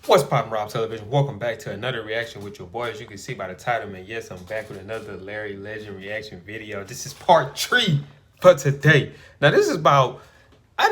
What's poppin', Rob Television? Welcome back to another reaction with your boy. As you can see by the title, man, yes, I'm back with another Larry Legend reaction video. This is part 3 for today. Now, this is about, I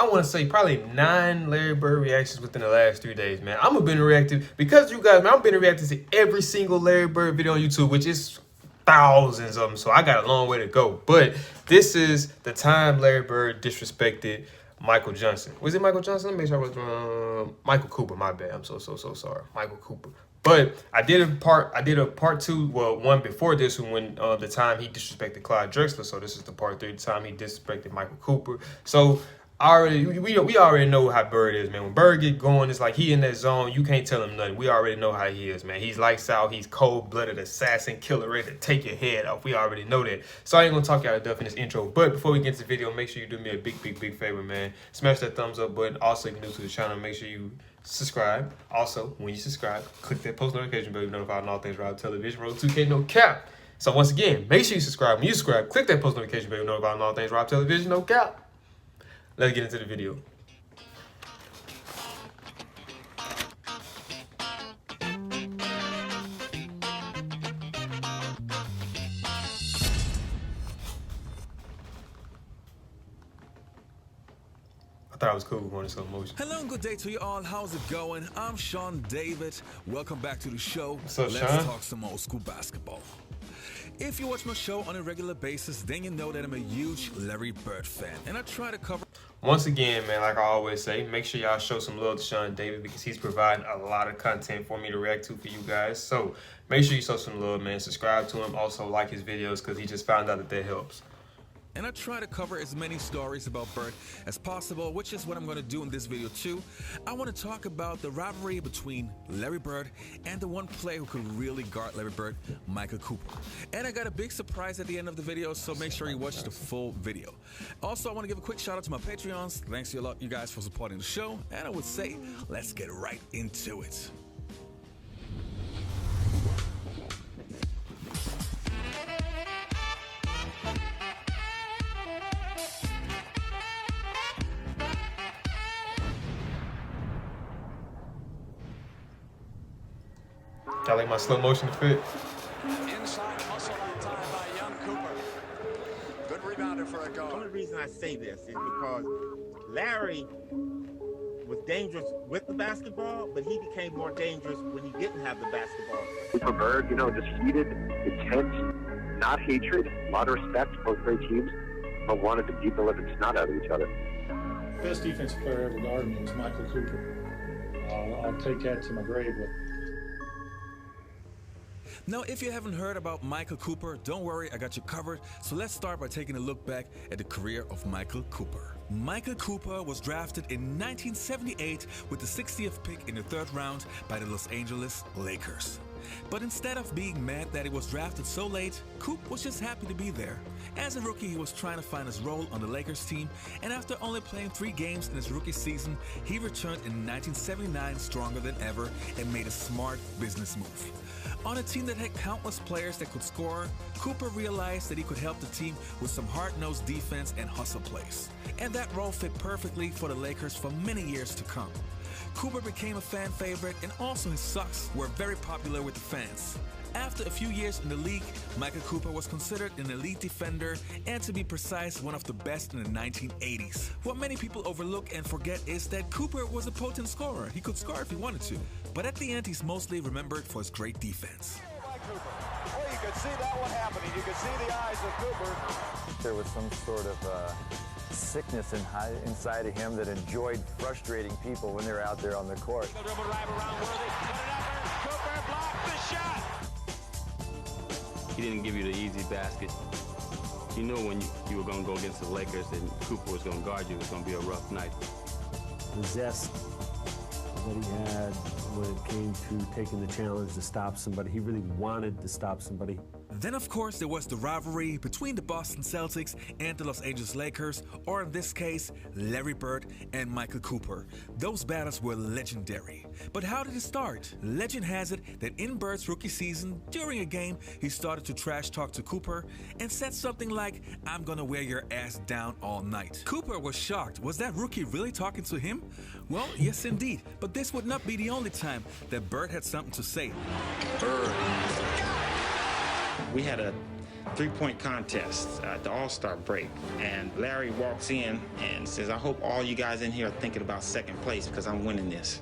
want to say probably 9 Larry Bird reactions within the last 3 days, man. I'm a been reacting, because you guys, man, I'm been reacting to every single Larry Bird video on YouTube, which is thousands of them, so I got a long way to go. But this is the time Larry Bird disrespected Michael Johnson. Was it Michael Johnson? Let me make sure I was Michael Cooper. My bad. I'm so sorry, Michael Cooper. But I did a part 2. Well, one before this one when the time he disrespected Clyde Drexler. So this is the part 3. The time he disrespected Michael Cooper. So we already know how Bird is, man. When Bird get going, it's like he in that zone. You can't tell him nothing. We already know how he is, man. He's lights out. He's cold-blooded assassin, killer, ready to take your head off. We already know that. So I ain't gonna talk y'all to death in this intro. But before we get to the video, make sure you do me a big favor, man. Smash that thumbs up button. Also, if you're new to the channel, make sure you subscribe. Also, when you subscribe, click that post notification bell to be notified on all things Rob Television. Road 2K, no cap. So once again, make sure you subscribe. When you subscribe, click that post notification bell to be notified on all things Rob Television, no cap. Let's get into the video. I thought I was cool going into slow motion. Hello and good day to you all. How's it going? I'm Sean David. Welcome back to the show. What's up, Let's Sean? talk some old school basketball. If you watch my show on a regular basis, then you know that I'm a huge Larry Bird fan, and I try to cover. Once again, man, like I always say, make sure y'all show some love to Sean David because he's providing a lot of content for me to react to for you guys. So make sure you show some love, man. Subscribe to him. Also like his videos because he just found out that helps. And I try to cover as many stories about Bird as possible, which is what I'm going to do in this video too. I want to talk about the rivalry between Larry Bird and the one player who could really guard Larry Bird, Michael Cooper. And I got a big surprise at the end of the video, so make sure you watch the full video. Also, I want to give a quick shout out to my Patreons. Thanks to you guys for supporting the show. And I would say, let's get right into it. I like my slow motion fit. Inside hustle that time by young Cooper. Good rebounder for a The goal. only reason I say this is because Larry was dangerous with the basketball, but he became more dangerous when he didn't have the basketball. For Bird, just heated, intense, not hatred, a lot of respect for both great teams, but wanted to beat the living snot out of each other. Best defensive player ever guarded me was Michael Cooper. I'll take that to my grave with. Now, if you haven't heard about Michael Cooper, don't worry, I got you covered. So let's start by taking a look back at the career of Michael Cooper. Michael Cooper was drafted in 1978 with the 60th pick in the 3rd round by the Los Angeles Lakers. But instead of being mad that he was drafted so late, Coop was just happy to be there. As a rookie, he was trying to find his role on the Lakers team, and after only playing 3 games in his rookie season, he returned in 1979 stronger than ever and made a smart business move. On a team that had countless players that could score, Cooper realized that he could help the team with some hard-nosed defense and hustle plays. And that role fit perfectly for the Lakers for many years to come. Cooper became a fan favorite, and also his socks were very popular with the fans. After a few years in the league, Michael Cooper was considered an elite defender and, to be precise, one of the best in the 1980s. What many people overlook and forget is that Cooper was a potent scorer. He could score if he wanted to. But at the end, he's mostly remembered for his great defense. Well, you could see that one happening. You could see the eyes of Cooper. There was some sort of sickness inside of him that enjoyed frustrating people when they're out there on the court. Cooper blocked the shot. He didn't give you the easy basket. You knew when you were going to go against the Lakers and Cooper was going to guard you, it was going to be a rough night. The zest that he had when it came to taking the challenge to stop somebody. He really wanted to stop somebody. Then, of course, there was the rivalry between the Boston Celtics and the Los Angeles Lakers, or in this case, Larry Bird and Michael Cooper. Those battles were legendary. But how did it start? Legend has it that in Bird's rookie season, during a game, he started to trash talk to Cooper and said something like, "I'm gonna wear your ass down all night." Cooper was shocked. Was that rookie really talking to him? Well, yes indeed. But this would not be the only time that Bird had something to say. Bird. We had a three-point contest at the All-Star break, and Larry walks in and says, "I hope all you guys in here are thinking about second place because I'm winning this."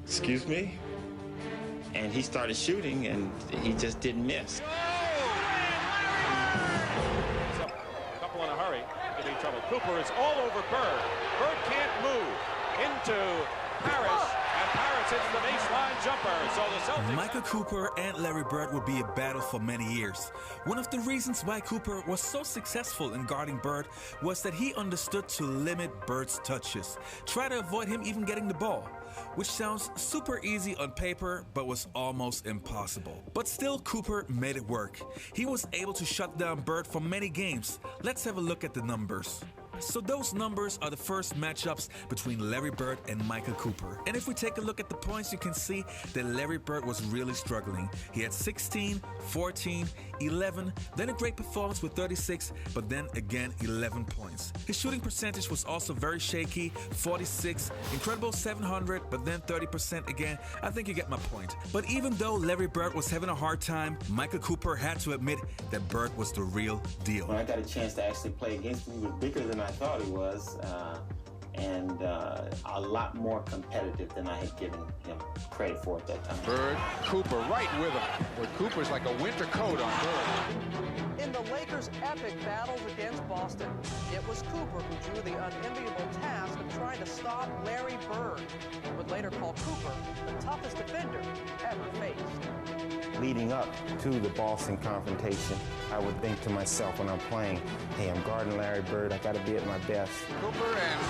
Excuse me? And he started shooting, and he just didn't miss. So, a couple in a hurry, giving trouble. Cooper is all over Bird. Bird can't move into Harris, and Harris hits the baseline jumper. So the Celtics... Michael Cooper and Larry Bird would be a battle for many years. One of the reasons why Cooper was so successful in guarding Bird was that he understood to limit Bird's touches, try to avoid him even getting the ball, which sounds super easy on paper, but was almost impossible. But still, Cooper made it work. He was able to shut down Bird for many games. Let's have a look at the numbers. So those numbers are the first matchups between Larry Bird and Michael Cooper. And if we take a look at the points, you can see that Larry Bird was really struggling. He had 16, 14, 11, then a great performance with 36, but then again 11 points. His shooting percentage was also very shaky, 46, incredible 700, but then 30% again. I think you get my point. But even though Larry Bird was having a hard time, Michael Cooper had to admit that Bird was the real deal. When I got a chance to actually play against him, he was bigger than I thought he was, and a lot more competitive than I had given him credit for at that time. Bird, Cooper right with him. But Cooper's like a winter coat on Bird. In the Lakers' epic battles against Boston, it was Cooper who drew the unenviable task of trying to stop Larry Bird, who would later call Cooper the toughest defender ever faced. Leading up to the Boston confrontation, I would think to myself when I'm playing, hey, I'm guarding Larry Bird, I gotta be at my best. Cooper and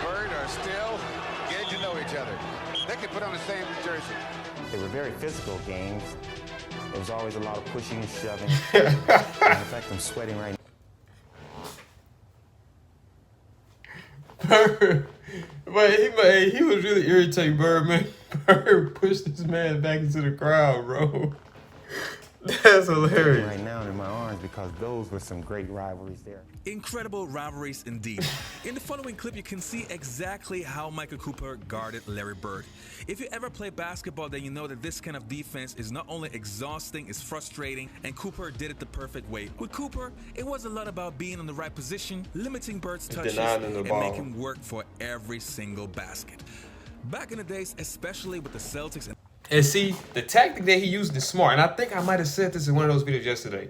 Bird are still getting to know each other. They can put on the same jersey. They were very physical games. There was always a lot of pushing and shoving. In fact, I'm sweating right now. Bird, but he was really irritating, Bird, man. Bird pushed this man back into the crowd, bro. That's hilarious. Right now in my arms because those were some great rivalries there. Incredible rivalries indeed. In the following clip, you can see exactly how Michael Cooper guarded Larry Bird. If you ever play basketball, then you know that this kind of defense is not only exhausting, it's frustrating, and Cooper did it the perfect way. With Cooper, it was a lot about being in the right position, limiting Bird's touches, and making work for every single basket. Back in the days, especially with the Celtics. And see, the tactic that he used is smart. And I think I might have said this in one of those videos yesterday.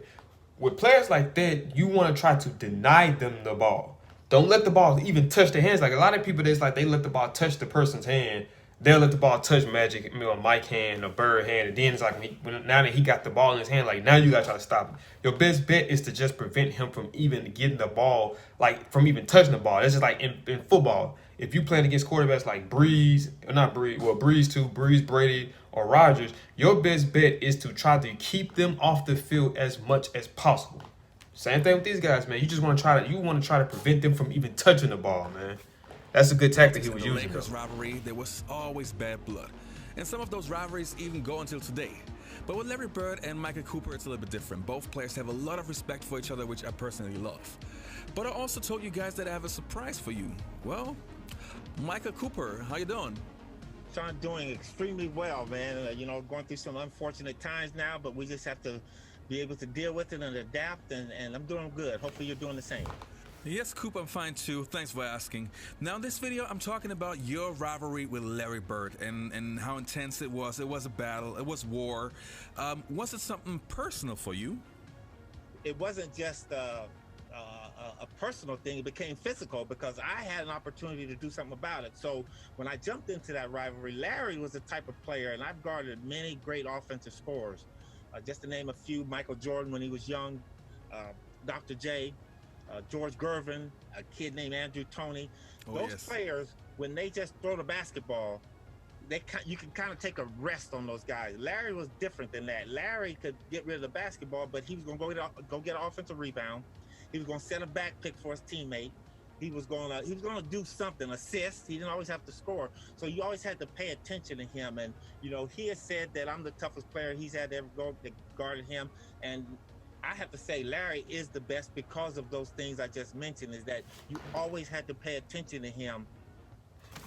With players like that, you want to try to deny them the ball. Don't let the ball even touch their hands. Like a lot of people, it's like they let the ball touch the person's hand. They'll let the ball touch Magic, Mike's hand or Bird's hand. And then it's like, now that he got the ball in his hand, like now you got to try to stop him. Your best bet is to just prevent him from even getting the ball, like from even touching the ball. That's just like in football. If you playing against quarterbacks like Breeze, Brady, or Rodgers, your best bet is to try to keep them off the field as much as possible. Same thing with these guys, man. You just want to try to prevent them from even touching the ball, man. That's a good tactic he was using. In the Lakers rivalry, there was always bad blood, and some of those rivalries even go until today. But with Larry Bird and Michael Cooper, it's a little bit different. Both players have a lot of respect for each other, which I personally love. But I also told you guys that I have a surprise for you. Well, Michael Cooper, how you doing? Sean, doing extremely well, man. Going through some unfortunate times now, but we just have to be able to deal with it and adapt, and I'm doing good. Hopefully you're doing the same. Yes, Coop, I'm fine too. Thanks for asking. Now, in this video, I'm talking about your rivalry with Larry Bird and how intense it was. It was a battle. It was war. Was it something personal for you? It wasn't just a personal thing. It became physical because I had an opportunity to do something about it. So when I jumped into that rivalry, Larry was the type of player, and I've guarded many great offensive scorers. Just to name a few: Michael Jordan when he was young, Dr. J, George Gervin, a kid named Andrew Toney. Those players, when they just throw the basketball, you can kind of take a rest on those guys. Larry was different than that. Larry could get rid of the basketball, but he was going to go get an offensive rebound. He was going to set a back pick for his teammate. He was going to do something, assist. He didn't always have to score. So you always had to pay attention to him. And, you know, he has said that I'm the toughest player he's had to ever go that guarded him. And I have to say Larry is the best because of those things I just mentioned, is that you always had to pay attention to him.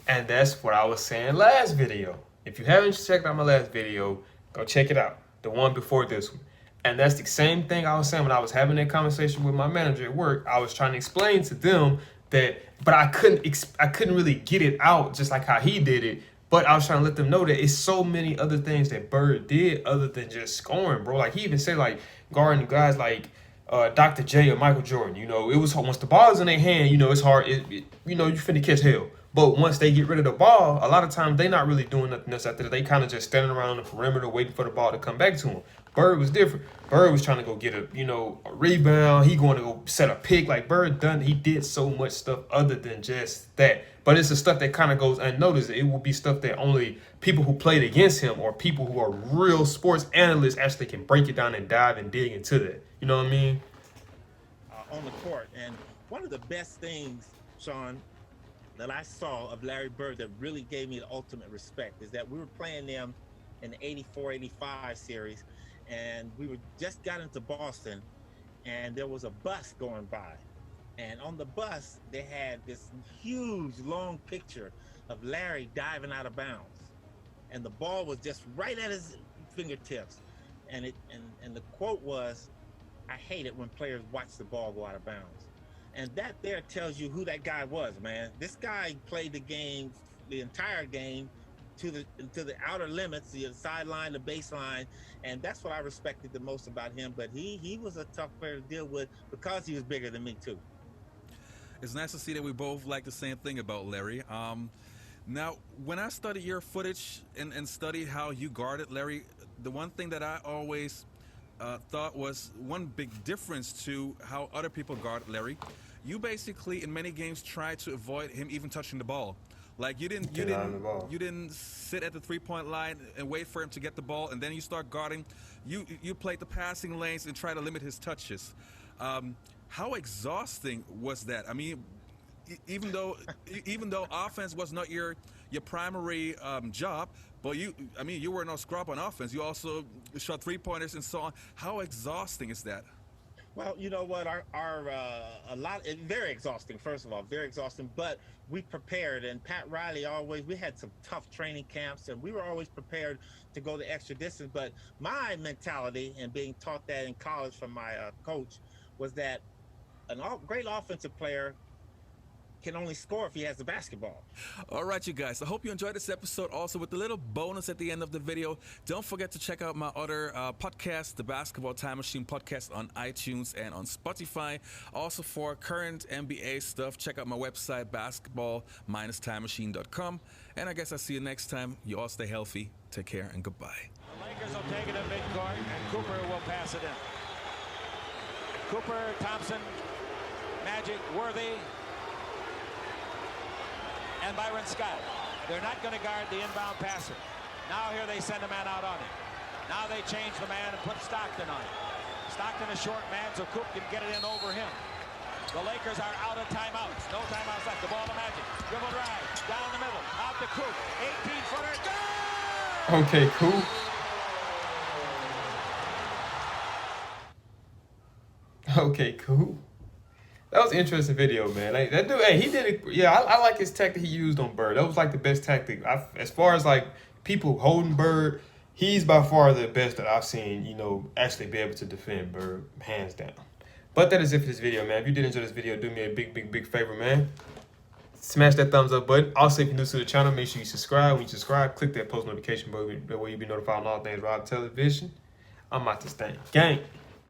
And that's what I was saying last video. If you haven't checked out my last video, go check it out. The one before this one. And that's the same thing I was saying when I was having that conversation with my manager at work. I was trying to explain to them that, but I couldn't really get it out just like how he did it. But I was trying to let them know that it's so many other things that Bird did other than just scoring, bro. Like, he even said, like, guarding guys like Dr. J or Michael Jordan. You know, it was once the ball is in their hand, you know, it's hard. You know, you finna catch hell. But once they get rid of the ball, a lot of times they not really doing nothing else after that. They kind of just standing around the perimeter waiting for the ball to come back to them. Bird was different. Bird was trying to go get a rebound. He going to go set a pick. Like, Bird he did so much stuff other than just that. But it's the stuff that kind of goes unnoticed. It will be stuff that only people who played against him or people who are real sports analysts actually can break it down and dive and dig into that. You know what I mean? On the court. And one of the best things, Sean, that I saw of Larry Bird that really gave me the ultimate respect is that we were playing them in the 84-85 series, and we just got into Boston, and there was a bus going by. And on the bus, they had this huge, long picture of Larry diving out of bounds. And the ball was just right at his fingertips. And the quote was, "I hate it when players watch the ball go out of bounds." And that there tells you who that guy was, man. This guy played the game, the entire game, to the outer limits, the sideline, the baseline, and that's what I respected the most about him. But he was a tough player to deal with because he was bigger than me too. It's nice to see that we both like the same thing about Larry. Now, when I study your footage and study how you guarded Larry, the one thing that I always thought was one big difference to how other people guard Larry. You basically, in many games, tried to avoid him even touching the ball. Like, you didn't sit at the three-point line and wait for him to get the ball, and then you start guarding. You played the passing lanes and try to limit his touches. How exhausting was that? I mean, even though offense was not your primary job, but you were no scrub on offense. You also shot three-pointers and so on. How exhausting is that? Well, you know what, very exhausting, first of all, very exhausting, but we prepared, and Pat Riley we had some tough training camps, and we were always prepared to go the extra distance. But my mentality, and being taught that in college from my coach, was that a great offensive player can only score if he has the basketball. All right, you guys. I hope you enjoyed this episode. Also, with the little bonus at the end of the video, don't forget to check out my other podcast, the Basketball Time Machine podcast, on iTunes and on Spotify. Also, for current NBA stuff, check out my website, basketball-timemachine.com. And I guess I'll see you next time. You all stay healthy. Take care and goodbye. The Lakers will take it in midcourt, and Cooper will pass it in. Cooper, Thompson, Magic, Worthy, and Byron Scott. They're not going to guard the inbound passer. Now here they send a man out on him. Now they change the man and put Stockton on him. Stockton a short man, so Coop can get it in over him. The Lakers are out of timeouts. No timeouts left. The ball to Magic. Dribble drive. Down the middle. Out to Coop. 18-footer. Good! Okay, cool. Okay, cool. That was an interesting video, man. Like, that dude, he did it. Yeah, I like his tactic he used on Bird. That was like the best tactic. As far as like people holding Bird, he's by far the best that I've seen, actually be able to defend Bird, hands down. But that is it for this video, man. If you did enjoy this video, do me a big favor, man. Smash that thumbs up button. Also, if you're new to the channel, make sure you subscribe. When you subscribe, click that post notification button. That way you'll be notified on all things Rob Television. I'm out to stay. Gang.